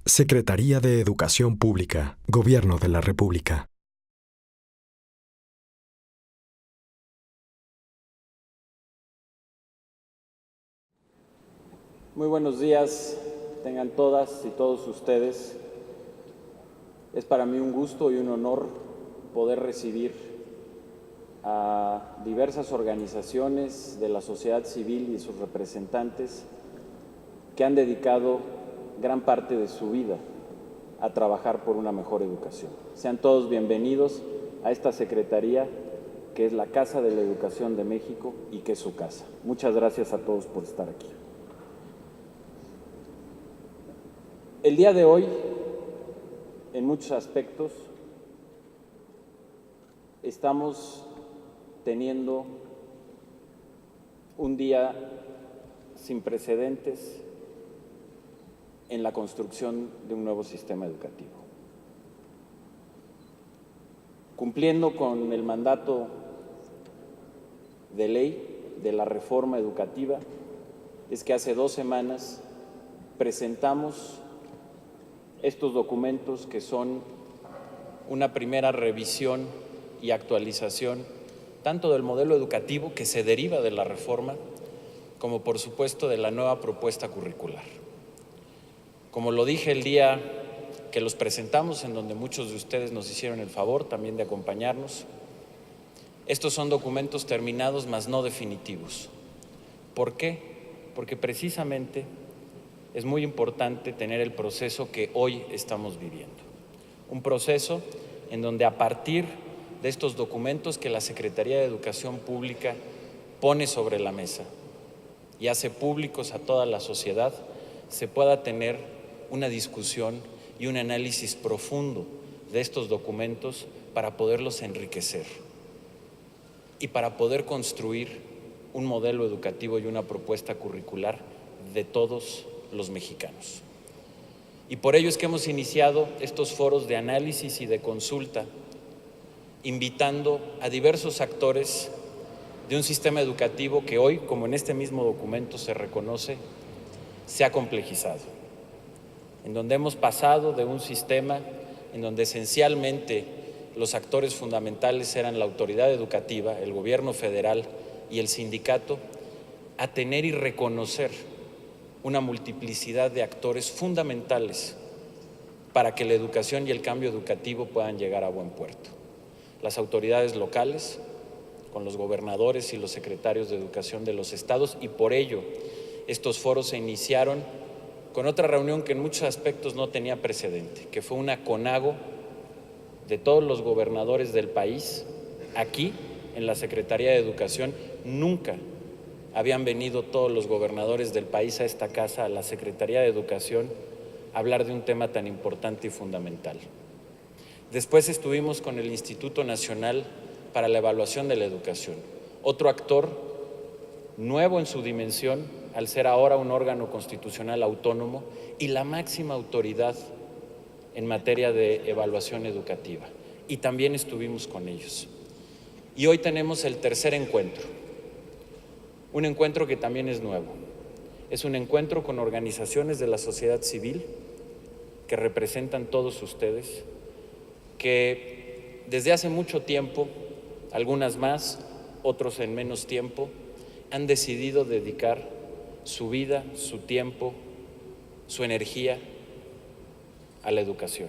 Secretaría de Educación Pública, Gobierno de la República. Muy buenos días, tengan todas y todos ustedes. Es para mí un gusto y un honor poder recibir a diversas organizaciones de la sociedad civil y sus representantes que han dedicado gran parte de su vida a trabajar por una mejor educación. Sean todos bienvenidos a esta secretaría que es la Casa de la Educación de México y que es su casa. Muchas gracias a todos por estar aquí. El día de hoy, en muchos aspectos, estamos teniendo un día sin precedentes en la construcción de un nuevo sistema educativo. Cumpliendo con el mandato de ley de la reforma educativa, es que hace 2 semanas presentamos estos documentos que son una primera revisión y actualización tanto del modelo educativo que se deriva de la reforma como por supuesto de la nueva propuesta curricular. Como lo dije el día que los presentamos, en donde muchos de ustedes nos hicieron el favor también de acompañarnos, estos son documentos terminados mas no definitivos. ¿Por qué? Porque precisamente es muy importante tener el proceso que hoy estamos viviendo. Un proceso en donde a partir de estos documentos que la Secretaría de Educación Pública pone sobre la mesa y hace públicos a toda la sociedad, se pueda tener una discusión y un análisis profundo de estos documentos para poderlos enriquecer y para poder construir un modelo educativo y una propuesta curricular de todos los mexicanos. Y por ello es que hemos iniciado estos foros de análisis y de consulta, invitando a diversos actores de un sistema educativo que hoy, como en este mismo documento se reconoce, se ha complejizado, en donde hemos pasado de un sistema en donde esencialmente los actores fundamentales eran la autoridad educativa, el gobierno federal y el sindicato, a tener y reconocer una multiplicidad de actores fundamentales para que la educación y el cambio educativo puedan llegar a buen puerto. Las autoridades locales, con los gobernadores y los secretarios de educación de los estados, y por ello estos foros se iniciaron con otra reunión que en muchos aspectos no tenía precedente, que fue una CONAGO de todos los gobernadores del país. Aquí, en la Secretaría de Educación, nunca habían venido todos los gobernadores del país a esta casa, a la Secretaría de Educación, a hablar de un tema tan importante y fundamental. Después estuvimos con el Instituto Nacional para la Evaluación de la Educación, otro actor nuevo en su dimensión, al ser ahora un órgano constitucional autónomo y la máxima autoridad en materia de evaluación educativa. Y también estuvimos con ellos. Y hoy tenemos el tercer encuentro. Un encuentro que también es nuevo. Es un encuentro con organizaciones de la sociedad civil que representan todos ustedes, que desde hace mucho tiempo, algunas más, otros en menos tiempo, han decidido dedicar su vida, su tiempo, su energía a la educación.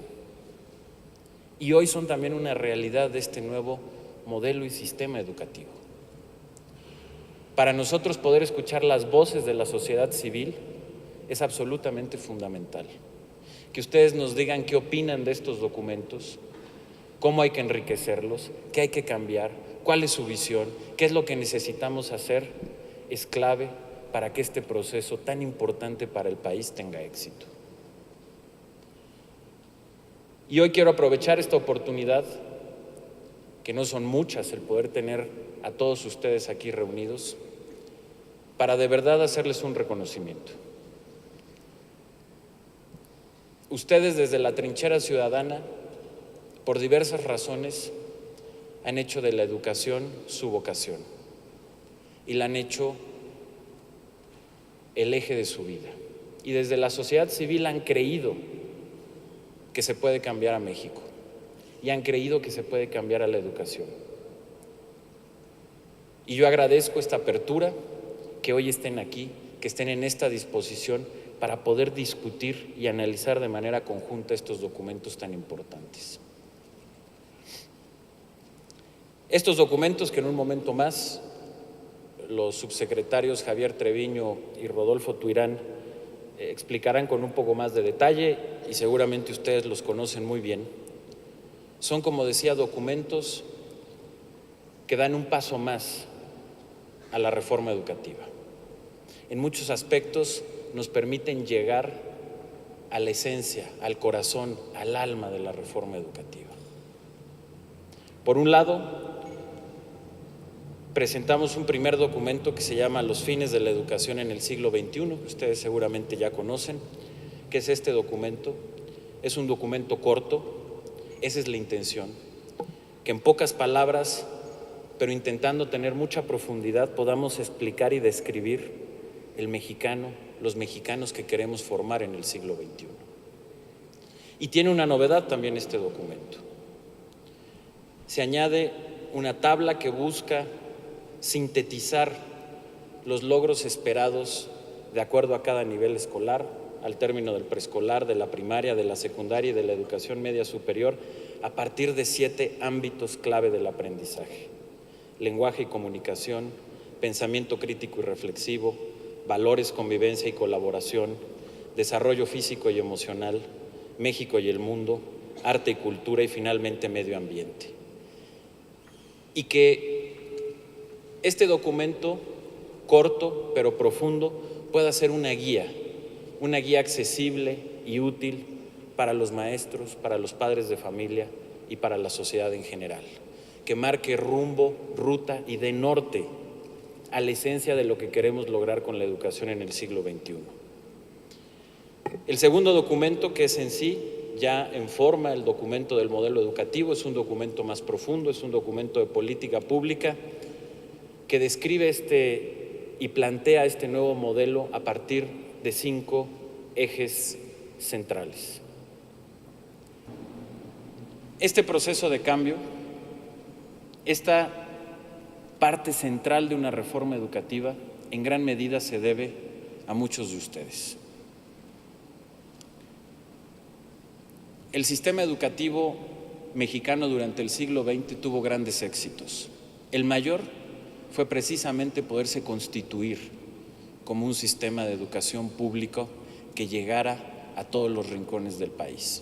Y hoy son también una realidad de este nuevo modelo y sistema educativo. Para nosotros poder escuchar las voces de la sociedad civil es absolutamente fundamental. Que ustedes nos digan qué opinan de estos documentos, cómo hay que enriquecerlos, qué hay que cambiar, cuál es su visión, qué es lo que necesitamos hacer, es clave para que este proceso tan importante para el país tenga éxito. Y hoy quiero aprovechar esta oportunidad, que no son muchas, el poder tener a todos ustedes aquí reunidos, para de verdad hacerles un reconocimiento. Ustedes desde la trinchera ciudadana, por diversas razones, han hecho de la educación su vocación y la han hecho el eje de su vida. Y desde la sociedad civil han creído que se puede cambiar a México y han creído que se puede cambiar a la educación. Y yo agradezco esta apertura, que hoy estén aquí, que estén en esta disposición para poder discutir y analizar de manera conjunta estos documentos tan importantes. Estos documentos que en un momento más los subsecretarios Javier Treviño y Rodolfo Tuirán explicarán con un poco más de detalle y seguramente ustedes los conocen muy bien. Son, como decía, documentos que dan un paso más a la reforma educativa. En muchos aspectos nos permiten llegar a la esencia, al corazón, al alma de la reforma educativa. Por un lado, presentamos un primer documento que se llama Los fines de la educación en el siglo XXI, que ustedes seguramente ya conocen. ¿Qué es este documento? Es un documento corto, esa es la intención, que en pocas palabras, pero intentando tener mucha profundidad, podamos explicar y describir el mexicano, los mexicanos que queremos formar en el siglo XXI. Y tiene una novedad también este documento. Se añade una tabla que busca sintetizar los logros esperados de acuerdo a cada nivel escolar, al término del preescolar, de la primaria, de la secundaria y de la educación media superior, a partir de 7 ámbitos clave del aprendizaje: lenguaje y comunicación, pensamiento crítico y reflexivo, valores, convivencia y colaboración, desarrollo físico y emocional, México y el mundo, arte y cultura y finalmente medio ambiente. Y que este documento, corto pero profundo, pueda ser una guía accesible y útil para los maestros, para los padres de familia y para la sociedad en general, que marque rumbo, ruta y dé norte a la esencia de lo que queremos lograr con la educación en el siglo XXI. El segundo documento, que es en sí ya en forma el documento del modelo educativo, es un documento más profundo, es un documento de política pública que describe y plantea este nuevo modelo a partir de 5 ejes centrales. Este proceso de cambio, esta parte central de una reforma educativa, en gran medida se debe a muchos de ustedes. El sistema educativo mexicano durante el siglo XX tuvo grandes éxitos. El mayor fue precisamente poderse constituir como un sistema de educación público que llegara a todos los rincones del país.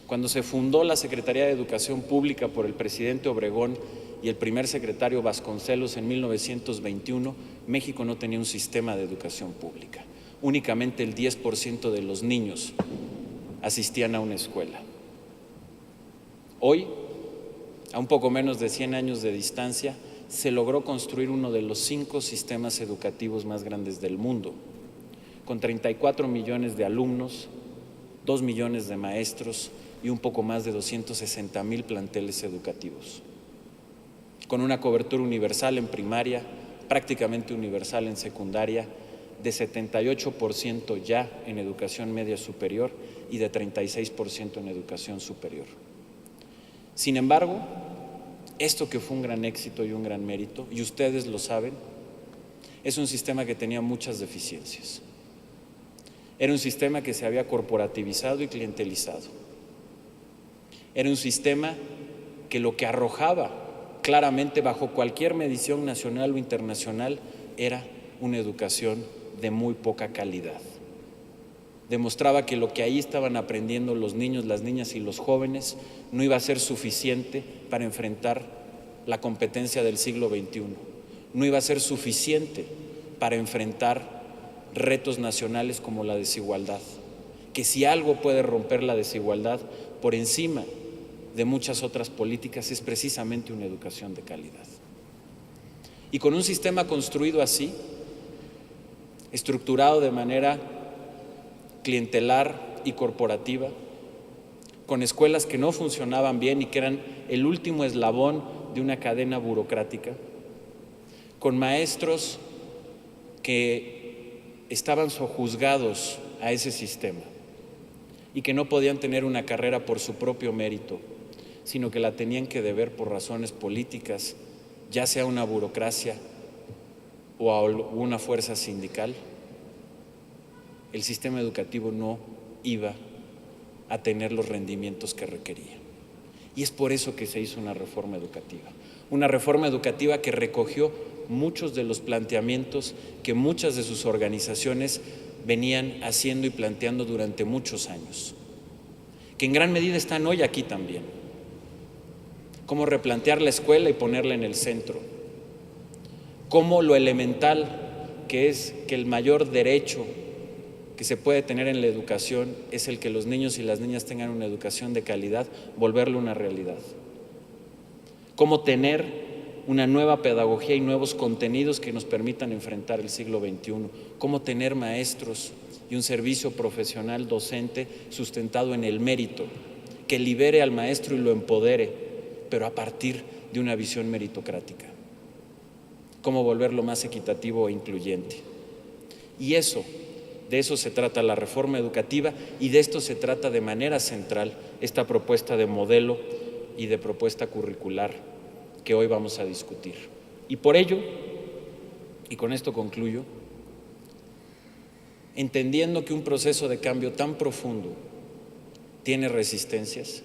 Cuando se fundó la Secretaría de Educación Pública por el presidente Obregón y el primer secretario Vasconcelos en 1921, México no tenía un sistema de educación pública. Únicamente el 10% de los niños asistían a una escuela. Hoy, a un poco menos de 100 años de distancia, se logró construir uno de los 5 sistemas educativos más grandes del mundo, con 34 millones de alumnos, 2 millones de maestros y un poco más de 260,000 planteles educativos, con una cobertura universal en primaria, prácticamente universal en secundaria, de 78% ya en educación media superior y de 36% en educación superior. Sin embargo, esto que fue un gran éxito y un gran mérito, y ustedes lo saben, es un sistema que tenía muchas deficiencias. Era un sistema que se había corporativizado y clientelizado. Era un sistema que lo que arrojaba claramente bajo cualquier medición nacional o internacional era una educación de muy poca calidad. Demostraba que lo que ahí estaban aprendiendo los niños, las niñas y los jóvenes no iba a ser suficiente para enfrentar la competencia del siglo XXI. No iba a ser suficiente para enfrentar retos nacionales como la desigualdad. Que si algo puede romper la desigualdad por encima de muchas otras políticas es precisamente una educación de calidad. Y con un sistema construido así, estructurado de manera clientelar y corporativa, con escuelas que no funcionaban bien y que eran el último eslabón de una cadena burocrática, con maestros que estaban sojuzgados a ese sistema y que no podían tener una carrera por su propio mérito, sino que la tenían que deber por razones políticas, ya sea a una burocracia o a una fuerza sindical, el sistema educativo no iba a tener los rendimientos que requería. Y es por eso que se hizo una reforma educativa que recogió muchos de los planteamientos que muchas de sus organizaciones venían haciendo y planteando durante muchos años, que en gran medida están hoy aquí también. Cómo replantear la escuela y ponerla en el centro. Cómo lo elemental que es que el mayor derecho que se puede tener en la educación es el que los niños y las niñas tengan una educación de calidad, volverlo una realidad. Cómo tener una nueva pedagogía y nuevos contenidos que nos permitan enfrentar el siglo XXI. Cómo tener maestros y un servicio profesional docente sustentado en el mérito, que libere al maestro y lo empodere, pero a partir de una visión meritocrática. Cómo volverlo más equitativo e incluyente. Y de eso se trata la reforma educativa, y de esto se trata de manera central esta propuesta de modelo y de propuesta curricular que hoy vamos a discutir. Y por ello, y con esto concluyo, entendiendo que un proceso de cambio tan profundo tiene resistencias,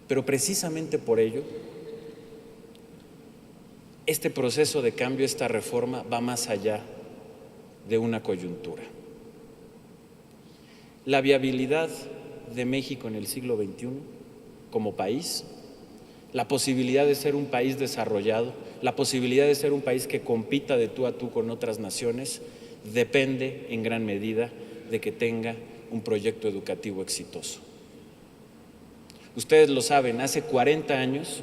pero precisamente por ello, este proceso de cambio, esta reforma, va más allá de una coyuntura. La viabilidad de México en el siglo XXI como país, la posibilidad de ser un país desarrollado, la posibilidad de ser un país que compita de tú a tú con otras naciones, depende en gran medida de que tenga un proyecto educativo exitoso. Ustedes lo saben, hace 40 años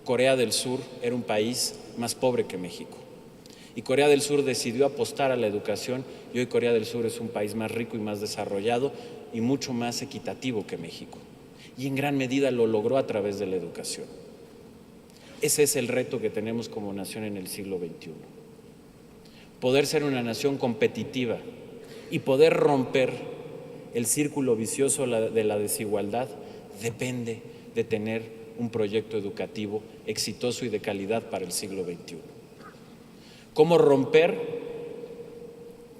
Corea del Sur era un país más pobre que México. Y Corea del Sur decidió apostar a la educación, y hoy Corea del Sur es un país más rico y más desarrollado y mucho más equitativo que México. Y en gran medida lo logró a través de la educación. Ese es el reto que tenemos como nación en el siglo XXI. Poder ser una nación competitiva y poder romper el círculo vicioso de la desigualdad depende de tener un proyecto educativo exitoso y de calidad para el siglo XXI. Cómo romper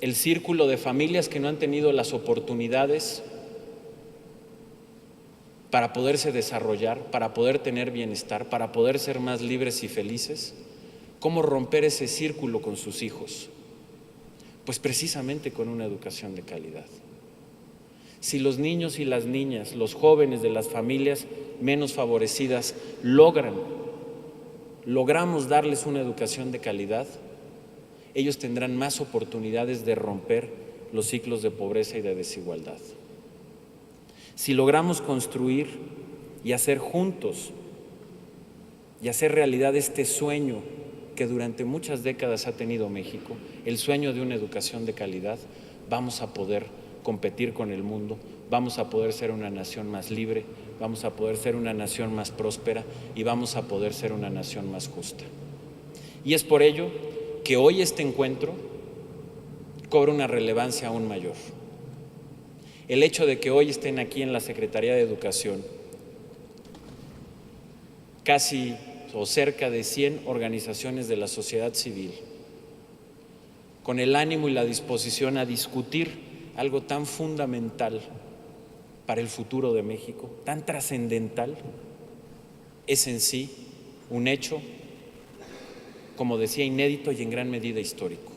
el círculo de familias que no han tenido las oportunidades para poderse desarrollar, para poder tener bienestar, para poder ser más libres y felices. Cómo romper ese círculo con sus hijos, pues precisamente con una educación de calidad. Si los niños y las niñas, los jóvenes de las familias menos favorecidas logramos darles una educación de calidad, ellos tendrán más oportunidades de romper los ciclos de pobreza y de desigualdad. Si logramos construir y hacer juntos y hacer realidad este sueño que durante muchas décadas ha tenido México, el sueño de una educación de calidad, vamos a poder competir con el mundo, vamos a poder ser una nación más libre, vamos a poder ser una nación más próspera y vamos a poder ser una nación más justa. Y es por ello que hoy este encuentro cobra una relevancia aún mayor. El hecho de que hoy estén aquí en la Secretaría de Educación casi o cerca de 100 organizaciones de la sociedad civil, con el ánimo y la disposición a discutir algo tan fundamental para el futuro de México, tan trascendental, es en sí un hecho, como decía, inédito y en gran medida histórico.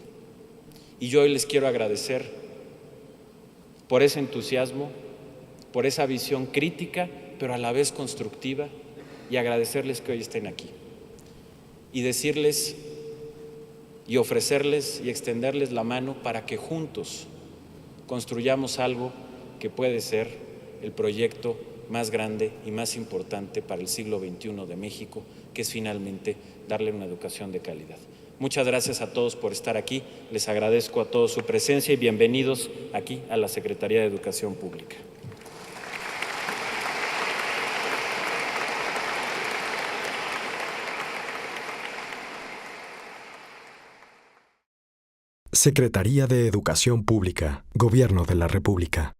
Y yo hoy les quiero agradecer por ese entusiasmo, por esa visión crítica, pero a la vez constructiva, y agradecerles que hoy estén aquí. Y decirles y ofrecerles y extenderles la mano para que juntos construyamos algo que puede ser el proyecto más grande y más importante para el siglo XXI de México, que es finalmente darle una educación de calidad. Muchas gracias a todos por estar aquí, les agradezco a todos su presencia y bienvenidos aquí a la Secretaría de Educación Pública. Secretaría de Educación Pública, Gobierno de la República.